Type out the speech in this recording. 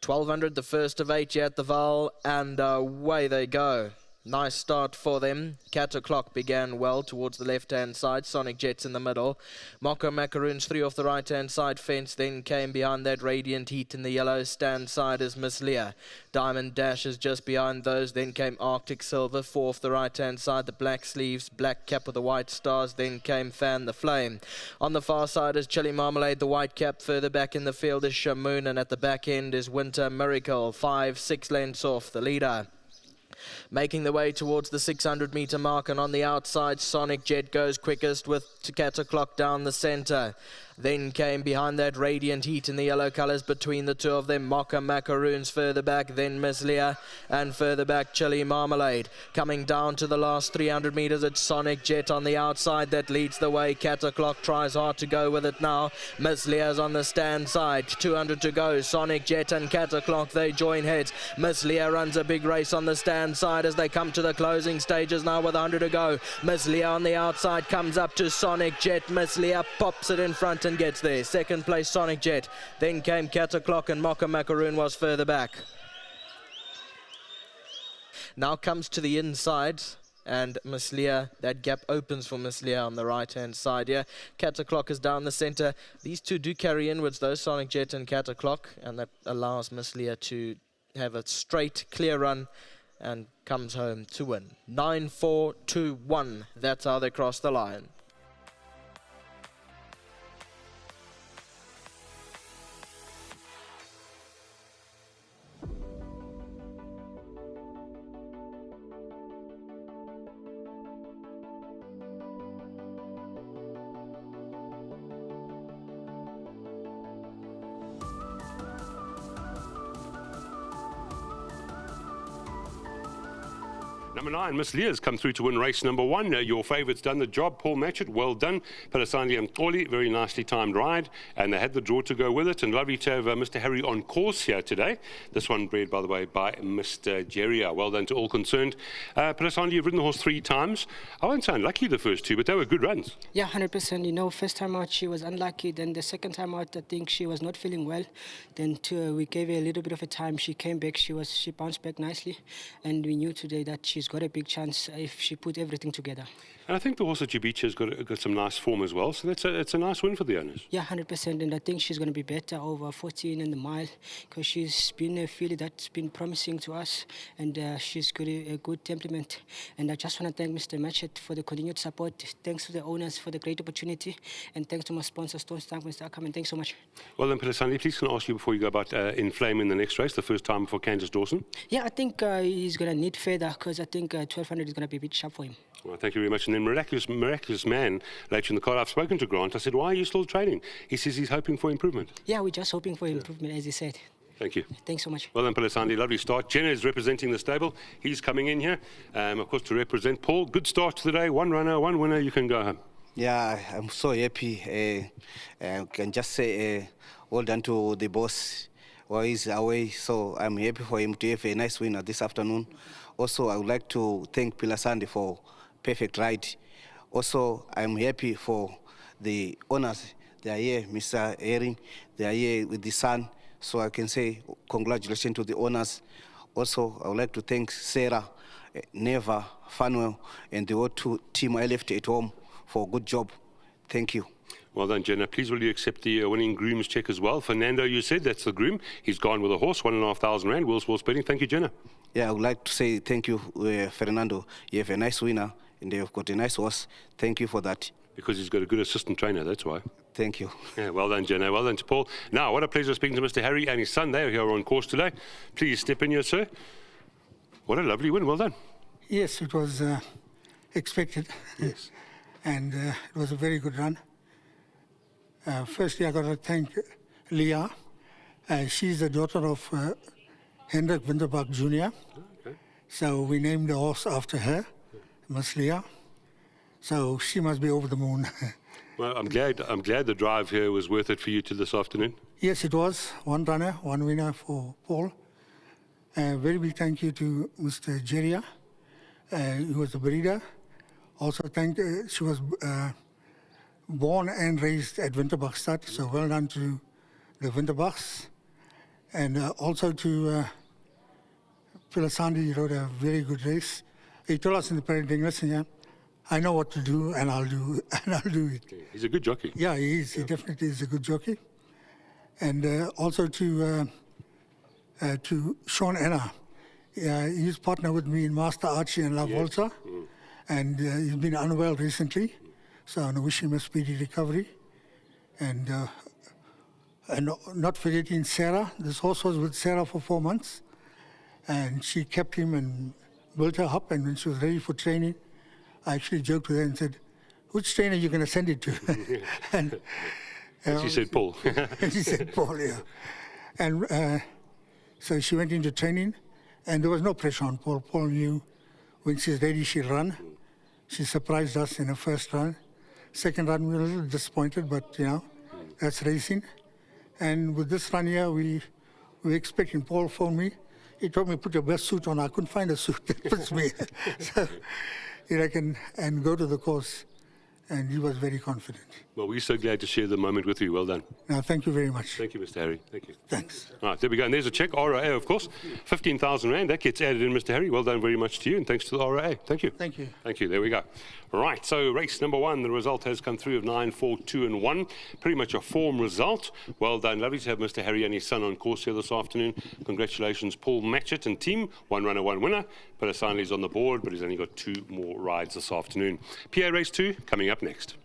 1200, the first of 8 here at the Vaal, and away they go. Nice start for them. Cat O'Clock began well towards the left-hand side. Sonic Jet's in the middle. Moko Macaroons 3 off the right-hand side fence. Then came behind that Radiant Heat in the yellow stand side as Miss Leah. Diamond Dash is just behind those. Then came Arctic Silver 4 off the right-hand side. The black sleeves, black cap with the white stars. Then came Fan the Flame. On the far side is Chili Marmalade, the white cap. Further back in the field is Shamoon, and at the back end is Winter Miracle. 5-6 lengths off the leader. Making the way towards the 600-meter mark, and on the outside Sonic Jet goes quickest with Cat O'Clock down the center. Then came behind that Radiant Heat in the yellow colours between the two of them. Mocha Macaroons further back, then Miss Leah, and further back Chili Marmalade. Coming down to the last 300 metres, it's Sonic Jet on the outside that leads the way. Cat O'Clock tries hard to go with it now. Miss Leah's on the stand side. 200 to go. Sonic Jet and Cat O'Clock, they join heads. Miss Leah runs a big race on the stand side as they come to the closing stages now with 100 to go. Miss Leah on the outside comes up to Sonic Jet. Miss Leah pops it in front and gets there. Second place Sonic Jet. Then came Cat O'Clock, and Mocha Macaroon was further back. Now comes to the inside, and Miss Leah, that gap opens for Miss Leah on the right hand side here. Cat O'Clock is down the center. These two do carry inwards though, Sonic Jet and Cat O'Clock, and that allows Miss Leah to have a straight clear run and comes home to win. 9-4-2-1. That's how they cross the line. Number 9, Miss Leah's come through to win race number 1. Your favourite's done the job, Paul Matchett. Well done. Palasandi and Koli, very nicely timed ride. And they had the draw to go with it. And lovely to have Mr. Harry on course here today. This one bred, by the way, by Mr. Jeria. Well done to all concerned. Palasandi, you've ridden the horse 3 times. I won't say unlucky the first 2, but they were good runs. Yeah, 100%. You know, first time out she was unlucky. Then the second time out, I think she was not feeling well. Then we gave her a little bit of a time. She came back. She bounced back nicely. And we knew today that she's got a big chance if she put everything together. And I think the horse at Jabicha has got some nice form as well, so it's a nice win for the owners. Yeah, 100%, and I think she's going to be better over 14 in the mile, because she's been a filly that's been promising to us, and she's got a good temperament. And I just want to thank Mr. Matchett for the continued support. Thanks to the owners for the great opportunity, and thanks to my sponsor, Stone Stank, Mr. Akam, and thanks so much. Well then, Palasandi, please can I ask you before you go about Inflame in the next race, the first time for Candice Dawson? Yeah, I think he's going to need further, because I think 1200 is going to be a bit sharp for him. Well, thank you very much. And then Miraculous Man, later in the car, I've spoken to Grant. I said, why are you still training? He says he's hoping for improvement. Yeah, we're just hoping for improvement, as he said. Thank you. Thanks so much. Well done, Palasandi. Lovely start. Jenna is representing the stable. He's coming in here, of course, to represent Paul. Good start to the day. 1 runner, 1 winner. You can go home. Yeah, I'm so happy. I can just say well done to the boss. Well, he's away, so I'm happy for him to have a nice winner this afternoon. Also, I would like to thank Palasandi for perfect ride. Also, I'm happy for the owners. They are here, Mr. Erin. They are here with the son. So I can say congratulations to the owners. Also, I would like to thank Sarah, Neva, Fanuel, and the whole team I left at home for a good job. Thank you. Well done, Jenna. Please will you accept the winning groom's check as well? Fernando, you said that's the groom. He's gone with a horse, R1,500. Will Sports Betting. Thank you, Jenna. Yeah, I would like to say thank you, Fernando. You have a nice winner, and you've got a nice horse. Thank you for that. Because he's got a good assistant trainer, that's why. Thank you. Yeah, well done, Jenna. Well done to Paul. Now, what a pleasure speaking to Mr. Harry and his son. They are here on course today. Please step in here, sir. What a lovely win. Well done. Yes, it was expected. Yes. And it was a very good run. Firstly, I got to thank Leah. She's the daughter of Hendrik Winterbach Jr. Okay. So we named the horse after her, Miss Leah. So she must be over the moon. Well, I'm glad the drive here was worth it for you till this afternoon. Yes, it was. 1 runner, 1 winner for Paul. Very big thank you to Mr. Jeria, who was the breeder. Also, she was born and raised at Winterbachstad, so well done to the Winterbachs. And also to Pilasandi, he rode a very good race. He told us in the parade, listen, yeah, I know what to do, and I'll do it. He's a good jockey. Yeah, he is. He definitely is a good jockey. And also to Sean Anna. He's partner with me in Master Archie and La Volta. And he's been unwell recently. So I wish him a speedy recovery. And not forgetting Sarah. This horse was with Sarah for 4 months. And she kept him and built her up. And when she was ready for training, I actually joked with her and said, which trainer are you going to send it to? And she said Paul. she said Paul, yeah. And so she went into training, and there was no pressure on Paul. Paul knew when she's ready, she'll run. She surprised us in her first run. Second run, we were a little disappointed, but, that's racing. And with this run here, we were expecting. Paul phoned me. He told me, put your best suit on. I couldn't find a suit that fits me. So, and go to the course. And he was very confident. Well, we're so glad to share the moment with you. Well done. No, thank you very much. Thank you, Mr. Harry. Thank you. Thanks. All right, there we go. And there's a check, RAA, of course. 15,000 Rand. That gets added in, Mr. Harry. Well done very much to you, and thanks to the RAA. Thank you. Thank you. Thank you. There we go. Right, so race number 1, the result has come through of 9, 4, 2 and 1. Pretty much a form result. Well done. Lovely to have Mr. Harry and his son on course here this afternoon. Congratulations, Paul Matchett and team. 1 runner, 1 winner. Peter Sinley's on the board, but he's only got 2 more rides this afternoon. PA race 2 coming up next.